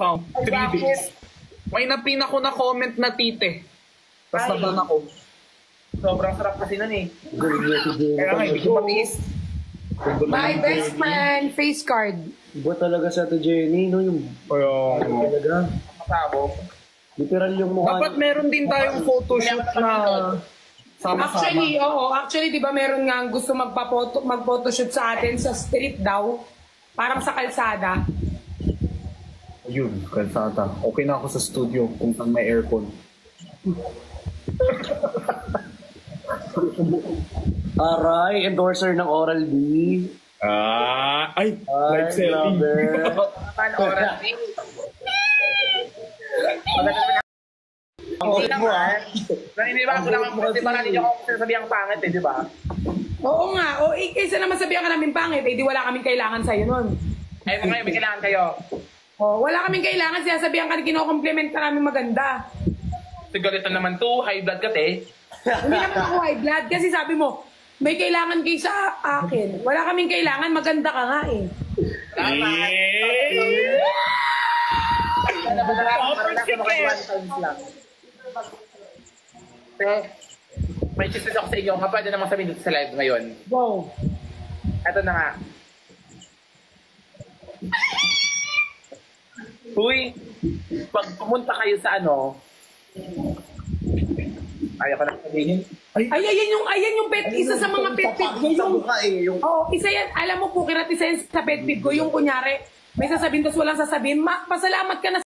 account. 3 days. May napin ako na comment na tite. Tapos naban ako. Sobrang sarap kasi nun eh. Kaya nga, hindi ko matiis. My best friend face card. Iba talaga sa ito, Jenny, no? Yung talaga. Masabog. Literal yung mukha. Dapat meron din tayong photoshoot na sama-sama. Actually, oo. Actually, di ba meron nga gusto mag-photoshoot sa atin sa street daw. Parang sa kalsada. Ayun, kalsada. Okay na ako sa studio kung saan may aircon. Aray, endorser ng Oral-B. Ay, live selling. Oral B. Hindi naman. Naniniwala ko naman kasi baka hindi ako sasabi ang pangit eh, di ba? Oo nga. O, kaysa naman sabihan ka namin pangit, di wala kaming kailangan sa'yo nun. Ay, mga may kailangan kayo. O, wala kaming kailangan, sinasabihan ka na kino-compliment ka namin maganda. Siguro ito naman to, high blood ka te. Hindi naman ako high blood kasi sabi mo, may kailangan kayo sa akin. Wala kaming kailangan, maganda ka nga eh. May chismis ako sa inyo nga pwede namang sabihin dito sa live ngayon. Wow. Ito na nga. Uy, pag pumunta kayo sa ano, ayaw ko lang sabihin. Ayan yung pet, isa sa mga pet peeve ko. Isa yan, alam mo po, Kirat, isa yan sa pet peeve ko, yung kunyari, may sasabihin tapos walang sasabihin, pasalamat ka na